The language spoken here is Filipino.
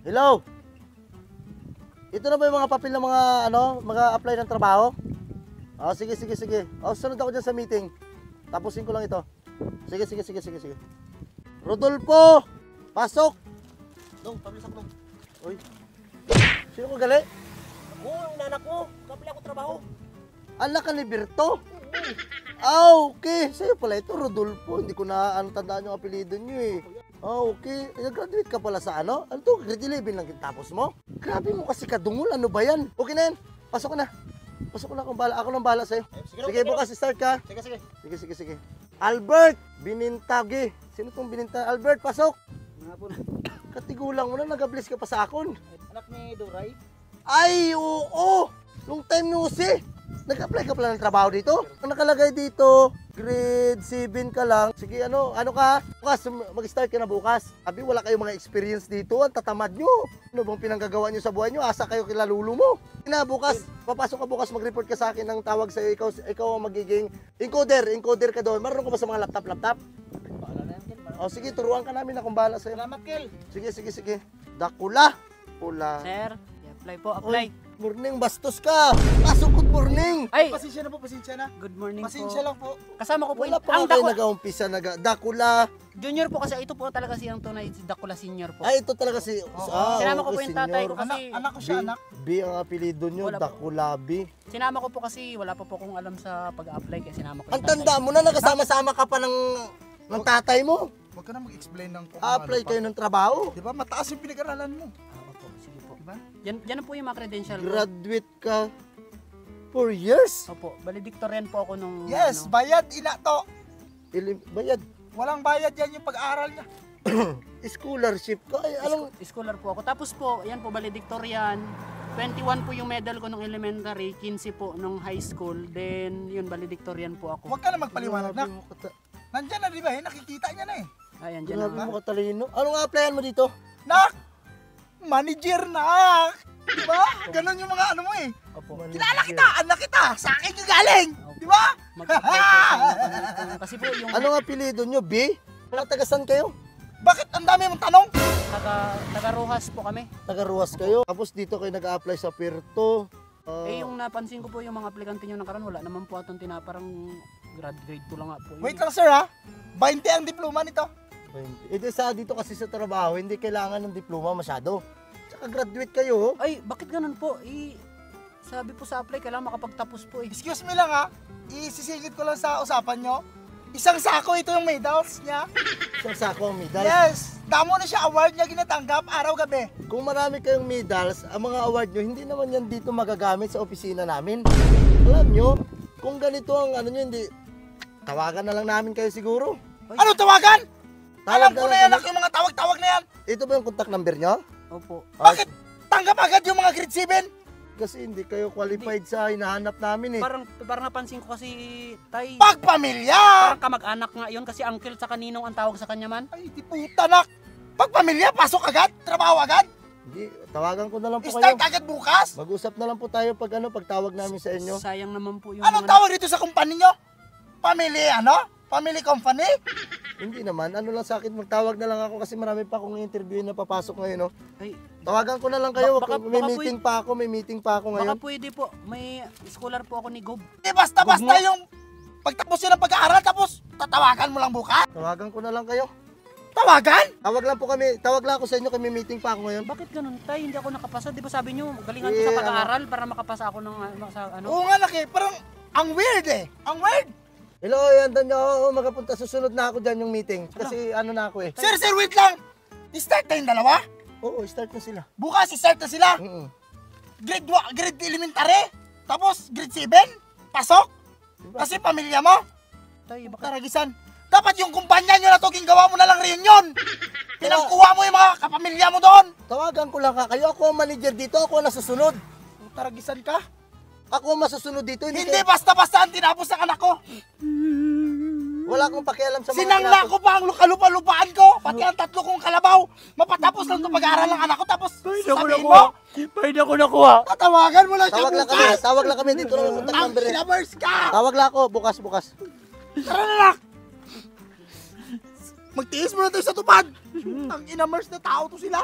Hello? Ito na ba yung mga papel ng mga mga apply ng trabaho? Sige. Sunod ako dyan sa meeting. Tapusin ko lang ito. Sige. Rodolfo! Pasok! Dong, pabilis ako dong. Uy. Sino ko gali? Ako, ang inanak ko. Kapila ako trabaho. Anak ka ni Berto? Okay. Sa'yo pala ito, Rodolfo. Hindi ko na tandaan yung apelido niyo eh. Okay. Nag-graduate ka pala sa ano? Ano to? Grade 11 lang tapos mo? Grabe mo kasi kadungol. Ano ba yan? Okay na yan. Pasok ka na. Ako nang bahala sa'yo. Sige, bukas start ka. Sige. Albert! Binintagi. Sino tong binintagi? Albert, pasok! Nga po na. Katigulang mo na, nag-bless ka pa sa akon. Anak ni Duray. Ay, oo! Long time no see. Nag-apply ka pala ng trabaho dito? Ang nakalagay dito, grade 7 ka lang. Sige, ano ka? Bukas, mag-start ka na bukas. Abi, wala kayong mga experience dito. Ang tatamad nyo. Ano bang pinanggagawa nyo sa buhay nyo? Asa kayo kila lulo mo. Bukas, papasok ka bukas, mag-report ka sa akin ng tawag sa'yo. Ikaw ang magiging encoder ka doon. Marunong ka ba sa mga laptop? Bahala na yan, Kel. Sige, turuan ka namin na kung bahala sa'yo. Salamat, Kel. Sige. Dakula. Pula. Sir, apply po, apply. Morning, bastos ka. Pasok good morning. Ay, Pasensya na. good morning Pasensya po. lang po. Kasama ko po Wala yung, pa ang kayo Dakula. nag-aumpisa. Dakula. Junior po kasi ito po talaga siyang tunay, si Dakula Senior po. Ay, ito talaga si... Sinama ko po okay, yung tatay ko senyor. kasi- Anak ko siya, anak. B ang apelido nyo, Wala po. Dakula B. Sinama ko po kasi wala pa po akong alam sa pag-apply kaya sinama ko yung Ang tanda mo na, nagasama-sama ka pa ng tatay mo. Huwag ka na mag-explain ng kung Apply kayo ng trabaho. Di ba? Mataas yung pinag-aralan mo. Opo, sige po. Di ba? Yan po yung mga credential ko. Graduate ka 4 years. Opo, valedictorian po ako nung... Yes, bayad ina to. Bayad. Walang bayad yan yung pag-aaral niya. Scholarship ka. Ay, anong... Scholar po ako. Tapos po, yan po, valedictorian. 21 po yung medal ko nung elementary, 15 po nung high school. Then, yun, valedictorian po ako. Huwag ka na magpaliwanag na. Grabe mo Nandyan na, di ba? Nakikita niya na eh. Ayan, dyan Grabe na. mo katalino. Anong applyan mo dito? Nak! Manager na! Di ba? Ganon yung mga ano mo eh. Opo. Kilala kita! Anak kita! Sa akin yung galing! Di ba? Mag-apply po sa kasi po yung Anong apelido nyo? B? Mga tagasan kayo? Bakit ang dami mong tanong? taga-Rojas po kami. Taga-Ruas kayo. Tapos dito kayo nag-a-apply sa Puerto. Yung napansin ko po yung mga aplikante nyo nakaraan, wala naman po atong parang grade 2 lang nga po. Wait lang sir ha. 20 ang diploma nito. Ito sa dito kasi sa trabaho, hindi kailangan ng diploma masyado. Tsaka graduate kayo. Ay, bakit ganun po? Sabi po sa apply, kailangan makapagtapos po eh. Excuse me lang ha. Isisingit ko lang sa usapan nyo. Isang sako ito yung medals niya. Isang sako ang medal. Yes. Damo na siya award niya ginatanggap araw-gabi. Kung marami kayong medals, ang mga award nyo, hindi naman yan dito magagamit sa opisina namin. Alam nyo, kung ganito ang ano nyo, hindi, tawagan na lang namin kayo siguro. Ano tawagan? Alam ko na yan kami. yung mga tawag-tawag na yan. Ito ba yung contact number nyo? Opo. Bakit tanggap agad yung mga grade 7? Kasi hindi kayo qualified sa hinahanap namin eh. Parang napansin ko kasi, tay, Pagpamilya! parang kamag-anak nga yun kasi uncle sa kaninong ang tawag sa kanya man. Ay, di puta nak. Pagpamilya, pasok agad? Trabaho agad? Hindi, tawagan ko na lang po kayo. Start agad bukas? Mag-usap na lang po tayo pag pagtawag namin sa inyo. Sayang naman po yung Anong tawag dito sa kumpanya nyo? Family ano? Family company? Hindi naman, ano lang sa akin, magtawag na lang ako kasi marami pa akong interview na papasok ngayon. No? Ay, Tawagan ko na lang kayo, may baka meeting pa ako baka ngayon. pwede po. May scholar po ako ni Gob. Di basta-basta yung pagtapos yun ng pag-aaral tapos tatawagan mo lang bukas? Tawagan ko na lang kayo. Tawagan? Tawag lang ako sa inyo, may meeting pa ako ngayon. Bakit ganun tay? Hindi ako nakapasa. Di ba sabi nyo, galingan ko sa pag-aaral para makapasa ako ng sa ano? Oo nga nak parang ang weird eh. Ang weird. Hello, yan nyo ako, magapunta, susunod na ako dyan yung meeting. Kasi ano na ako eh. Sir, wait lang. I-start na yung dalawa? Oo, start na sila. Bukas i-start na sila. Grade elementary, tapos grade 7, pasok. Kasi pamilya mo, Tay, bakit? Taragisan. Dapat yung kumpanya nyo na to, gawa mo na lang reunion. Pinangkuha mo yung mga kapamilya mo doon. Tawagan ko lang kayo, ako ang manager dito, ako ang nasusunod. Taragisan ka? Ako ang masusunod dito, Hindi basta-basta ang tinapos ng anak ko. Wala akong pakialam sa mga Sinangla ko pa ang lupa-lupaan ko, pati ang 3 kong kalabaw. Mapatapos lang ito pag-aaral ng anak ko, tapos sabihin mo, Pwede ako nakuha. tatawagan mo lang siya bukas. Tawag lang kami dito lang yung contact Ang number. kinabers ka! Tawag lang ako, bukas. Tara na nak! Magtiis mo na tayo sa tupad! Ang inamers na tao to sila.